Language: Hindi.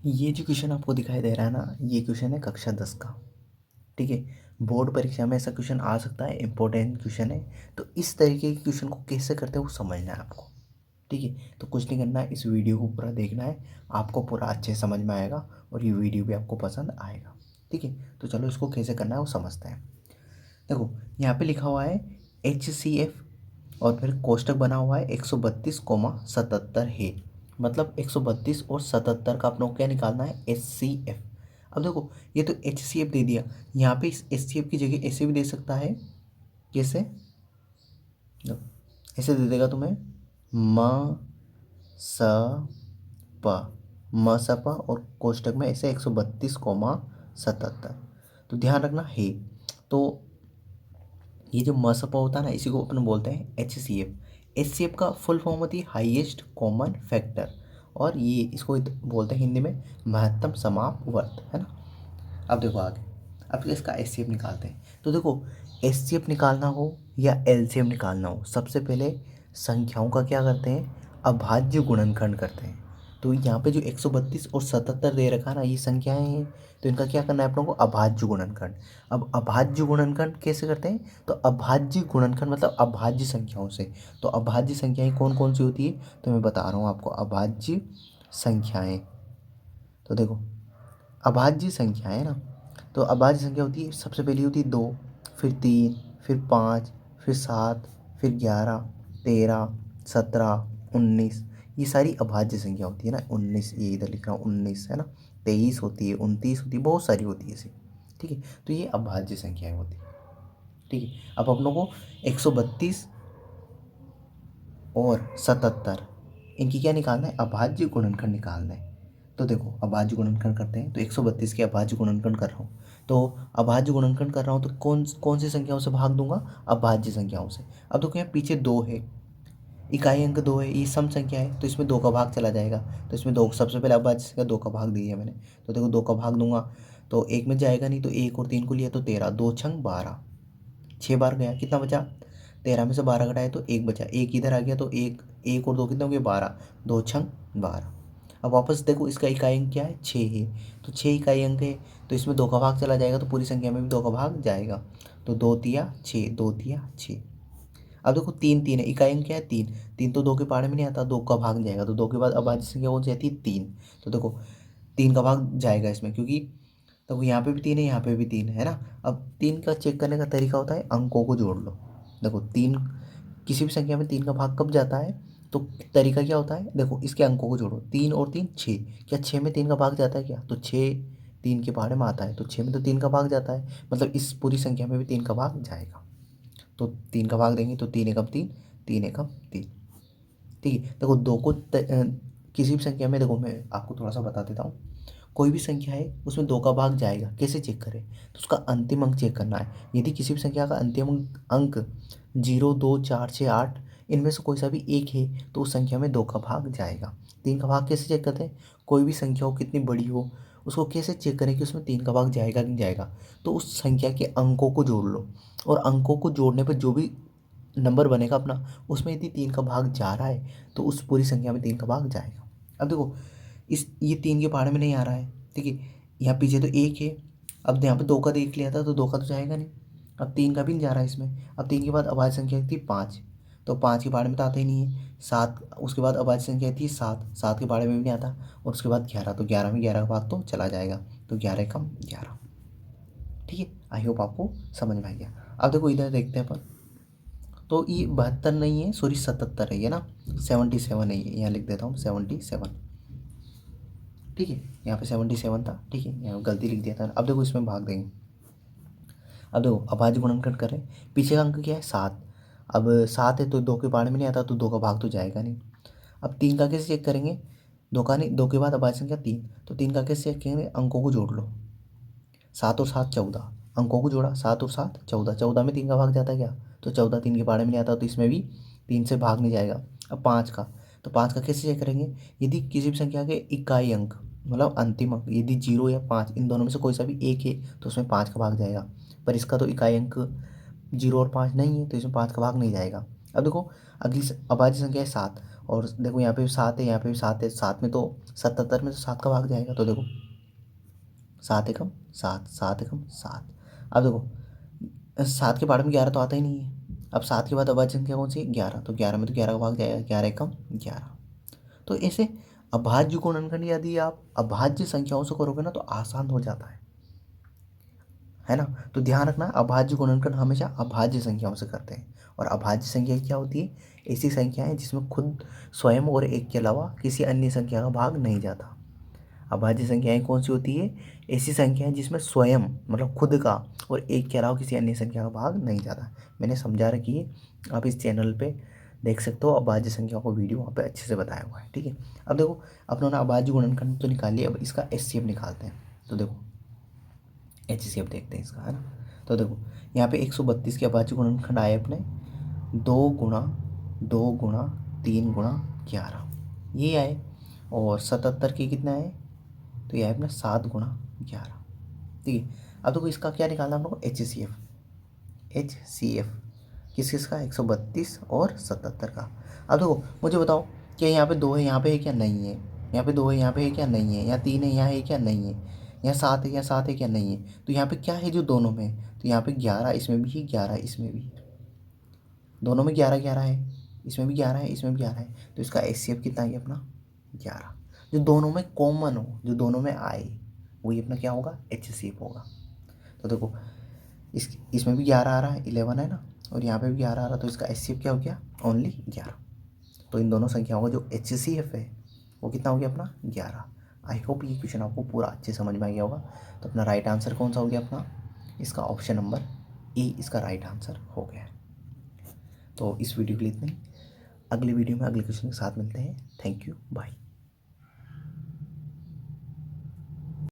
ये जो क्वेश्चन आपको दिखाई दे रहा है ना, ये क्वेश्चन है कक्षा 10 का। ठीक है, बोर्ड परीक्षा में ऐसा क्वेश्चन आ सकता है, इंपॉर्टेंट क्वेश्चन है। तो इस तरीके के क्वेश्चन को कैसे करते हैं वो समझना है आपको। ठीक है, तो कुछ नहीं करना है, इस वीडियो को पूरा देखना है, आपको पूरा अच्छे से समझ में आएगा और ये वीडियो भी आपको पसंद आएगा। ठीक है, तो चलो इसको कैसे करना है वो समझते हैं। देखो, यहाँ पे लिखा हुआ है HCF और फिर कोष्टक बना हुआ है 132,77 है। मतलब 132 और 77 का अपने को क्या निकालना है, HCF। अब देखो, ये तो HCF दे दिया, यहाँ पे इस HCF की जगह ऐसे भी दे सकता है। कैसे? देखो, ऐसे दे देगा तुम्हें म स प, म स प और कोष्टक में ऐसे 132,77। तो ध्यान रखना है। तो ये जो मसपा होता है ना, इसी को अपन बोलते हैं HCF का फुल फॉर्म होती है हाईएस्ट कॉमन फैक्टर, और ये इसको बोलते हैं हिंदी में महत्तम समापवर्त, है ना। अब देखो आगे, अब इसका HCF निकालते हैं। तो देखो, HCF निकालना हो या LCM निकालना हो, सबसे पहले संख्याओं का क्या करते हैं, अभाज्य गुणनखंड करते हैं। तो यहाँ पे जो 132 और 77 दे रखा है ना, ये संख्याएं हैं, तो इनका क्या करना है अपनों को, अभाज्य गुणनखंड। अब अभाज्य गुणनखंड कैसे करते हैं, तो अभाज्य गुणनखंड मतलब अभाज्य संख्याओं से। तो अभाज्य संख्याएं कौन कौन सी होती है, तो मैं बता रहा हूँ आपको अभाज्य संख्याएं। तो देखो, अभाज्य संख्या है ना, तो अभाज्य संख्या होती है, सबसे पहली होती है 2, फिर 3, फिर 5, फिर 7, फिर 11, 13, 17, 19। ये सारी अभाज्य संख्या होती है ना। 19, ये इधर लिख रहा हूँ 19, है ना। 23 होती है, 29 होती है, बहुत सारी होती है ऐसी। ठीक है, तो ये अभाज्य संख्याएं होती है। ठीक है, अब अपनों को 132 और 77 इनकी क्या निकालना है, अभाज्य गुणनखंड निकालना है। तो देखो, अभाज्य गुणनखंड करते हैं, तो 132 के अभाज्य गुणनखंड कर रहा हूँ। तो अभाज्य गुणनखंड कर रहा हूँ, तो कौन कौन सी संख्याओं से भाग दूंगा, अभाज्य संख्याओं से। अब देखो, यहाँ पीछे 2 है, इकाई अंक 2 है, ये सम संख्या है, तो इसमें 2 का भाग चला जाएगा। तो इसमें 2, सबसे पहले अभाज्य संख्या 2 का भाग दिया मैंने, तो देखो 2 का भाग दूंगा तो एक में जाएगा नहीं, तो 1 और 3 को लिया तो 13, 2 छंग 12, 6 बार गया, कितना बचा, 13 में से 12 घटाए तो 1 बचा, 1 इधर आ गया, तो 1, 1 और 2 कितने हो गए, 12, 2 छंग 12। अब वापस देखो, इसका इकाई अंक क्या है, 6 है, तो 6 इकाई अंक है, तो इसमें 2 का भाग चला जाएगा, तो पूरी संख्या में भी 2 का भाग जाएगा, तो 2 तिया 6, 2 तिया 6। अब देखो, 3 3 है, इकाई अंक क्या है, 3, 3 तो 2 के पहाड़े में नहीं आता, 2 का भाग जाएगा, तो 2 के बाद अभाज्य संख्या कौन सी आती है, 3। तो देखो, 3 का भाग जाएगा इसमें, क्योंकि देखो यहाँ पे भी 3 है, यहाँ पे भी 3 है ना। अब 3 का चेक करने का तरीका होता है, अंकों को जोड़ लो। देखो, 3, किसी भी संख्या में 3 का भाग कब जाता है, तो तरीका क्या होता है, देखो इसके अंकों को जोड़ो, 3 और 3 6, क्या 6 में 3 का भाग जाता है क्या, तो 6 3 के पहाड़े में आता है, तो 6 में तो 3 का भाग जाता है, मतलब इस पूरी संख्या में भी 3 का भाग जाएगा। तो 3 का भाग देंगे तो 3 एकम 3, 3 एकम 3। ठीक है, देखो दो को किसी भी संख्या में, देखो मैं आपको थोड़ा सा बता देता हूँ, कोई भी संख्या है उसमें 2 का भाग जाएगा, कैसे चेक करें, तो उसका अंतिम अंक चेक करना है। यदि किसी भी संख्या का अंतिम अंक 0, 2, 4, 6, 8 इनमें से कोई सा भी एक है, तो उस संख्या में 2 का भाग जाएगा। 3 का भाग कैसे चेक करते हैं, कोई भी संख्या हो कितनी बड़ी हो, उसको कैसे चेक करें कि उसमें 3 का भाग जाएगा कि नहीं जाएगा, तो उस संख्या के अंकों को जोड़ लो, और अंकों को जोड़ने पर जो भी नंबर बनेगा अपना, उसमें यदि 3 का भाग जा रहा है, तो उस पूरी संख्या में 3 का भाग जाएगा। अब देखो, इस ये 3 के पहाड़े में नहीं आ रहा है, ठीक है, यहाँ पीछे तो 1 है, अब यहाँ पे 2 का देख लिया था, तो 2 का तो जाएगा नहीं, अब 3 का भी नहीं जा रहा है इसमें। अब 3 के बाद अभाज्य संख्या थी 5, तो 5 के पहाड़े में तो आता ही नहीं है। 7, उसके बाद अभाज्य संख्या थी 7, 7 के पहाड़े में भी नहीं आता, और उसके बाद 11, तो 11 में 11 का भाग तो चला जाएगा, तो 11 कम 11। ठीक है, आई होप आपको समझ में आ गया। अब देखो इधर देखते हैं अपन, तो ये 72 नहीं है, सॉरी 77 है ये ना, 77 है ये, यहाँ लिख देता हूँ 77। ठीक है, यहाँ पे 77 था, ठीक है, यहाँ गलती लिख दिया था। अब देखो इसमें भाग देंगे, अब देखो अभाज्य गुणनखंड कर रहे हैं, पीछे का अंक क्या है 7, अब 7 है तो 2 के बारे में नहीं आता, तो 2 का भाग तो जाएगा नहीं। अब 3 का कैसे चेक करेंगे, 2 का नहीं, 2 के बाद अभाज्य संख्या 3, तो 3 का कैसे चेक करेंगे, अंकों को जोड़ लो, 7 और 7 14, अंकों को जोड़ा, 7 और 7 14, 14 में 3 का भाग जाता है क्या, तो 14 3 के बारे में नहीं आता, तो इसमें भी 3 से भाग नहीं जाएगा। अब 5 का, तो 5 का कैसे चेक करेंगे, यदि किसी भी संख्या के इकाई अंक मतलब अंतिम अंक यदि 0 या 5 इन दोनों में से कोई सा भी एक है, तो उसमें 5 का भाग जाएगा, पर इसका तो इकाई अंक 0 और 5 नहीं है, तो इसमें 5 का भाग नहीं जाएगा। अब देखो, अगली अभाज्य संख्या है 7, और देखो यहाँ पे भी 7 है, यहाँ पे भी 7 है, 7 में तो 77 में तो 7 का भाग जाएगा। तो देखो 7 एकम 7, 7 एकम 7। अब देखो 7 के बारे में 11 तो आता ही नहीं है। अब 7 के बाद अभाज्य संख्या कौन सी है? 11। तो 11 में तो 11 का भाग जाएगा, 11 एकम 11। तो ऐसे अभाज्य गुणनखंड यदि आप अभाज्य संख्याओं से करोगे ना तो आसान हो जाता है ना। तो ध्यान रखना, अभाज्य गुणनखंड हमेशा अभाज्य संख्याओं से करते हैं। और अभाज्य संख्या क्या होती है? ऐसी संख्याएं जिसमें खुद स्वयं और एक के अलावा किसी अन्य संख्या का भाग नहीं जाता। अभाज्य संख्याएं कौन सी होती है? ऐसी संख्याएं जिसमें स्वयं मतलब खुद का और एक के अलावा किसी अन्य संख्या का भाग नहीं जाता। मैंने समझा रखी है, आप इस चैनल पे देख सकते हो, अभाज्य संख्या को वीडियो वहाँ पे अच्छे से बताया हुआ है। ठीक है, अब देखो अपनों ने अभाज्य गुणनखंड तो निकाल लिया, अब इसका एचसीएफ निकालते हैं। तो देखो एचसीएफ देखते हैं इसका, है ना। तो देखो यहाँ पे 132 के अभाज्य गुणनखंड आए अपने 2 गुणा 2 गुणा 3 गुणा 11 ये आए। और 77 के कितना है? तो ये है अपना 7 गुणा 11। ठीक है, अब देखो इसका क्या निकालना हम लोग को? एच सी एफ किस किस का? 132 और 77 का। अब देखो मुझे बताओ, क्या यहाँ पे 2 है, यहाँ पे है क्या? नहीं है। यहाँ पे 2 है, यहाँ पे है क्या? नहीं है। यहाँ 3 है, यहाँ है क्या? नहीं है। यहाँ 7 है, यहाँ 7 है क्या? नहीं है। तो यहाँ पे क्या है जो दोनों में? तो यहाँ पे 11 इसमें भी है, 11 इसमें भी है। दोनों में 11 11 है, इसमें भी 11 है, इसमें भी 11 है। तो इसका एचसीएफ कितना है अपना? 11। जो दोनों में कॉमन हो, जो दोनों में आए, वही अपना क्या होगा? एचसीएफ होगा। तो देखो इसमें भी 11 आ रहा है, 11 है ना, और यहाँ पे भी 11 आ रहा है। तो इसका एचसीएफ क्या हो गया? ओनली 11। तो इन दोनों संख्याओं का जो एचसीएफ है वो कितना हो गया अपना? 11। आई होप ये क्वेश्चन आपको पूरा अच्छे समझ में आ गया होगा। तो अपना राइट आंसर कौन सा हो गया अपना? इसका ऑप्शन नंबर ए इसका राइट आंसर हो गया है। तो इस वीडियो के लिए इतना ही। अगले वीडियो में अगले क्वेश्चन के साथ मिलते हैं। Thank you, bye.